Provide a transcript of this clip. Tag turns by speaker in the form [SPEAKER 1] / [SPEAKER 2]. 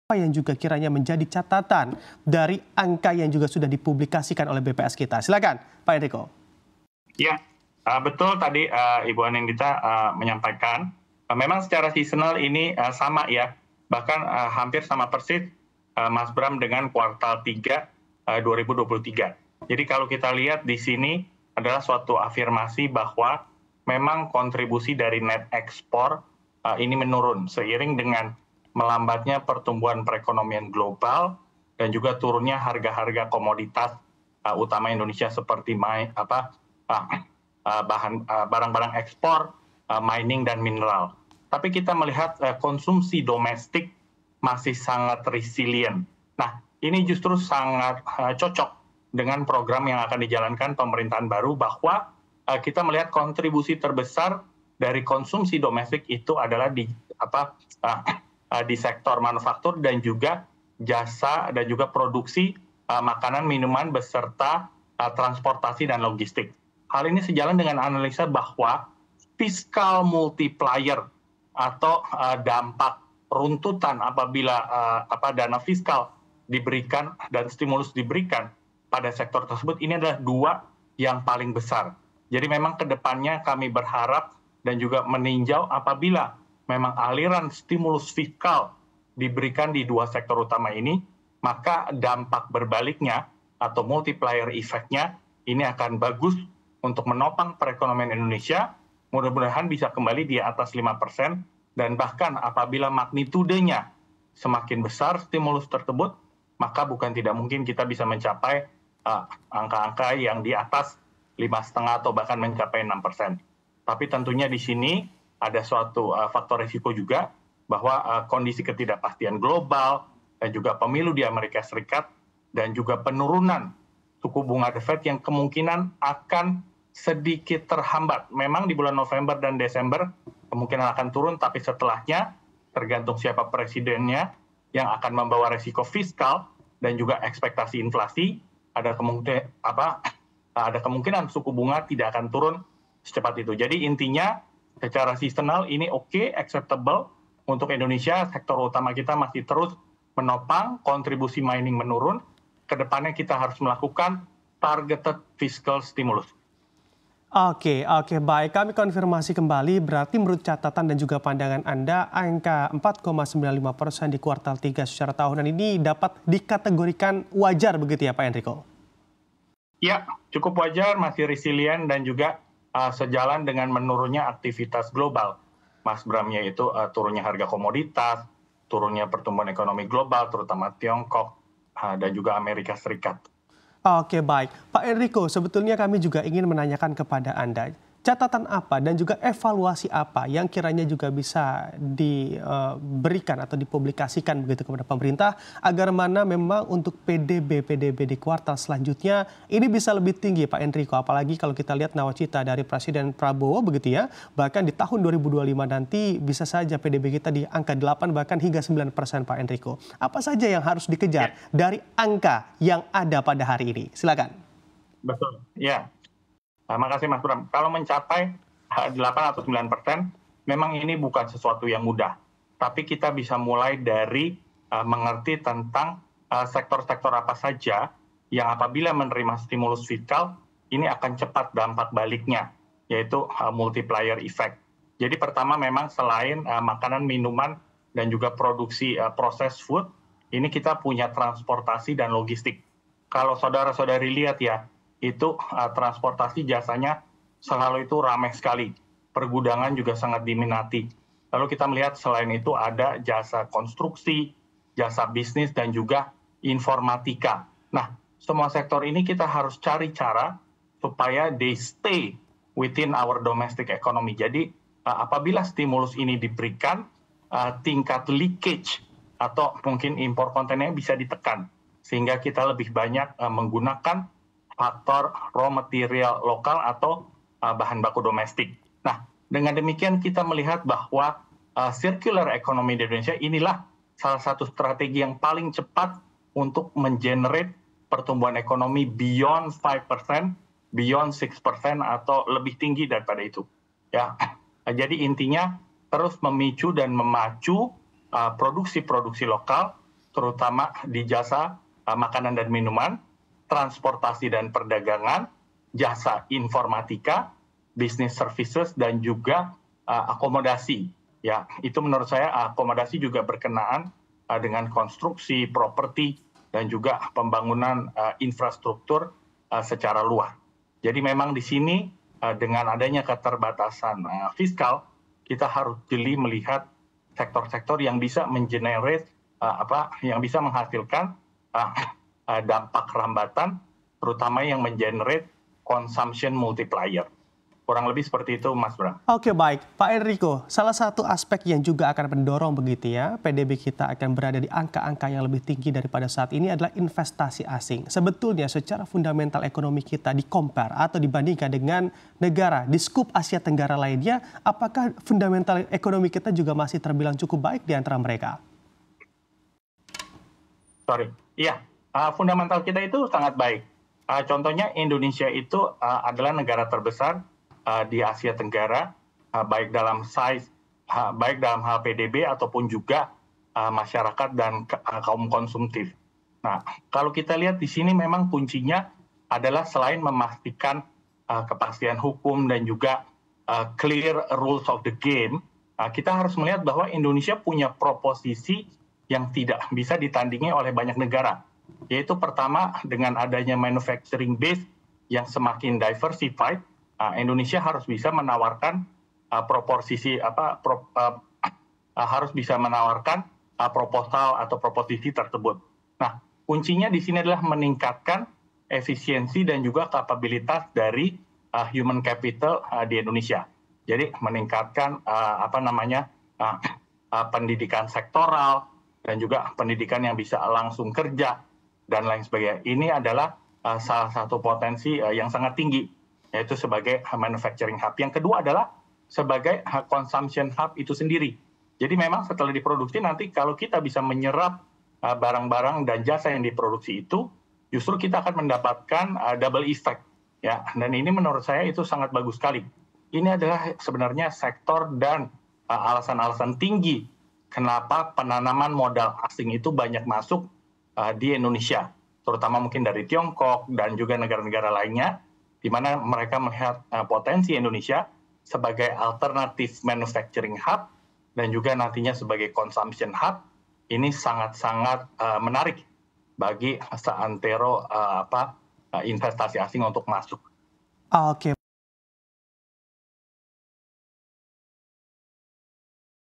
[SPEAKER 1] Apa yang juga kiranya menjadi catatan dari angka yang juga sudah dipublikasikan oleh BPS kita? Silakan, Pak Enrico.
[SPEAKER 2] Ya, betul tadi Ibu Anindita menyampaikan. Memang secara seasonal ini sama ya, bahkan hampir sama persis Mas Bram dengan kuartal 3 2023. Jadi kalau kita lihat di sini adalah suatu afirmasi bahwa memang kontribusi dari net ekspor ini menurun seiring dengan melambatnya pertumbuhan perekonomian global dan juga turunnya harga-harga komoditas utama Indonesia seperti barang-barang ekspor, mining dan mineral. Tapi kita melihat konsumsi domestik masih sangat resilient. Nah, ini justru sangat cocok dengan program yang akan dijalankan pemerintahan baru bahwa kita melihat kontribusi terbesar dari konsumsi domestik itu adalah di sektor manufaktur dan juga jasa dan juga produksi makanan, minuman beserta transportasi dan logistik. Hal ini sejalan dengan analisa bahwa fiscal multiplier atau dampak runtutan apabila dana fiskal diberikan dan stimulus diberikan pada sektor tersebut ini adalah dua yang paling besar. Jadi memang ke depannya kami berharap dan juga meninjau apabila memang aliran stimulus fiskal diberikan di dua sektor utama ini, maka dampak berbaliknya atau multiplier effect-nya ini akan bagus untuk menopang perekonomian Indonesia, mudah-mudahan bisa kembali di atas 5%, dan bahkan apabila magnitudenya semakin besar stimulus tersebut, maka bukan tidak mungkin kita bisa mencapai angka-angka yang di atas 5,5 atau bahkan mencapai 6%. Tapi tentunya di sini ada suatu faktor risiko juga bahwa kondisi ketidakpastian global dan juga pemilu di Amerika Serikat dan juga penurunan suku bunga The Fed yang kemungkinan akan sedikit terhambat. Memang di bulan November dan Desember kemungkinan akan turun, tapi setelahnya tergantung siapa presidennya yang akan membawa resiko fiskal dan juga ekspektasi inflasi, ada kemungkinan suku bunga tidak akan turun secepat itu. Jadi intinya secara seasonal ini oke, acceptable untuk Indonesia. Sektor utama kita masih terus menopang, kontribusi mining menurun. Kedepannya kita harus melakukan targeted fiscal stimulus.
[SPEAKER 1] Oke, baik. Kami konfirmasi kembali, berarti menurut catatan dan juga pandangan Anda, angka 4,95% di kuartal 3 secara tahunan ini dapat dikategorikan wajar begitu ya Pak Enrico?
[SPEAKER 2] Ya, cukup wajar, masih resilient dan juga sejalan dengan menurunnya aktivitas global. Mas Bram, yaitu turunnya harga komoditas, turunnya pertumbuhan ekonomi global, terutama Tiongkok dan juga Amerika Serikat.
[SPEAKER 1] Oke, baik. Pak Enrico, sebetulnya kami juga ingin menanyakan kepada Anda, catatan apa dan juga evaluasi apa yang kiranya juga bisa diberikan atau dipublikasikan begitu kepada pemerintah agar mana memang untuk PDB di kuartal selanjutnya ini bisa lebih tinggi Pak Enrico, apalagi kalau kita lihat nawacita dari Presiden Prabowo begitu ya, bahkan di tahun 2025 nanti bisa saja PDB kita di angka 8 bahkan hingga 9% Pak Enrico. Apa saja yang harus dikejar dari angka yang ada pada hari ini? Silakan.
[SPEAKER 2] Betul, ya. Makasih Mas Bram. Kalau mencapai 8 atau 9%, memang ini bukan sesuatu yang mudah. Tapi kita bisa mulai dari mengerti tentang sektor-sektor apa saja yang apabila menerima stimulus fiskal, ini akan cepat dampak baliknya, yaitu multiplier effect. Jadi pertama memang selain makanan, minuman, dan juga produksi processed food, ini kita punya transportasi dan logistik. Kalau saudara-saudari lihat ya, itu transportasi jasanya selalu itu ramai sekali. Pergudangan juga sangat diminati. Lalu kita melihat selain itu ada jasa konstruksi, jasa bisnis, dan juga informatika. Nah, semua sektor ini kita harus cari cara supaya they stay within our domestic economy. Jadi apabila stimulus ini diberikan, tingkat leakage atau mungkin impor kontennya bisa ditekan. Sehingga kita lebih banyak menggunakan faktor raw material lokal atau bahan baku domestik. Nah, dengan demikian kita melihat bahwa circular economy di Indonesia inilah salah satu strategi yang paling cepat untuk mengenerate pertumbuhan ekonomi beyond 5%, beyond 6% atau lebih tinggi daripada itu. Ya, jadi intinya terus memicu dan memacu produksi-produksi lokal terutama di jasa makanan dan minuman, transportasi dan perdagangan, jasa informatika, business services, dan juga akomodasi. Ya, itu menurut saya akomodasi juga berkenaan dengan konstruksi, properti, dan juga pembangunan infrastruktur secara luas. Jadi memang di sini dengan adanya keterbatasan fiskal, kita harus jeli melihat sektor-sektor yang bisa mengenerate yang bisa menghasilkan dampak rambatan, terutama yang mengenerate consumption multiplier. Kurang lebih seperti itu, Mas Bram.
[SPEAKER 1] Oke, baik. Pak Enrico, salah satu aspek yang juga akan mendorong begitu ya, PDB kita akan berada di angka-angka yang lebih tinggi daripada saat ini adalah investasi asing. Sebetulnya secara fundamental ekonomi kita di-compare atau dibandingkan dengan negara di skup Asia Tenggara lainnya, apakah fundamental ekonomi kita juga masih terbilang cukup baik di antara mereka?
[SPEAKER 2] Iya, fundamental kita itu sangat baik. Contohnya Indonesia itu adalah negara terbesar di Asia Tenggara, baik dalam size, baik dalam hal PDB ataupun juga masyarakat dan kaum konsumtif. Nah, kalau kita lihat di sini memang kuncinya adalah selain memastikan kepastian hukum dan juga clear rules of the game, kita harus melihat bahwa Indonesia punya proposisi yang tidak bisa ditandingi oleh banyak negara. Yaitu pertama, dengan adanya manufacturing base yang semakin diversified, Indonesia harus bisa menawarkan harus bisa menawarkan proposal atau proposisi tersebut. Nah, kuncinya di sini adalah meningkatkan efisiensi dan juga kapabilitas dari human capital di Indonesia. Jadi meningkatkan pendidikan sektoral dan juga pendidikan yang bisa langsung kerja dan lain sebagainya. Ini adalah salah satu potensi yang sangat tinggi, yaitu sebagai manufacturing hub. Yang kedua adalah sebagai consumption hub itu sendiri. Jadi memang setelah diproduksi nanti kalau kita bisa menyerap barang-barang dan jasa yang diproduksi itu, justru kita akan mendapatkan double effect. Ya, dan ini menurut saya itu sangat bagus sekali. Ini adalah sebenarnya sektor dan alasan-alasan tinggi kenapa penanaman modal asing itu banyak masuk di Indonesia, terutama mungkin dari Tiongkok dan juga negara-negara lainnya, di mana mereka melihat potensi Indonesia sebagai alternatif manufacturing hub dan juga nantinya sebagai consumption hub. Ini sangat-sangat menarik bagi seantero investasi asing untuk masuk.
[SPEAKER 1] Oke.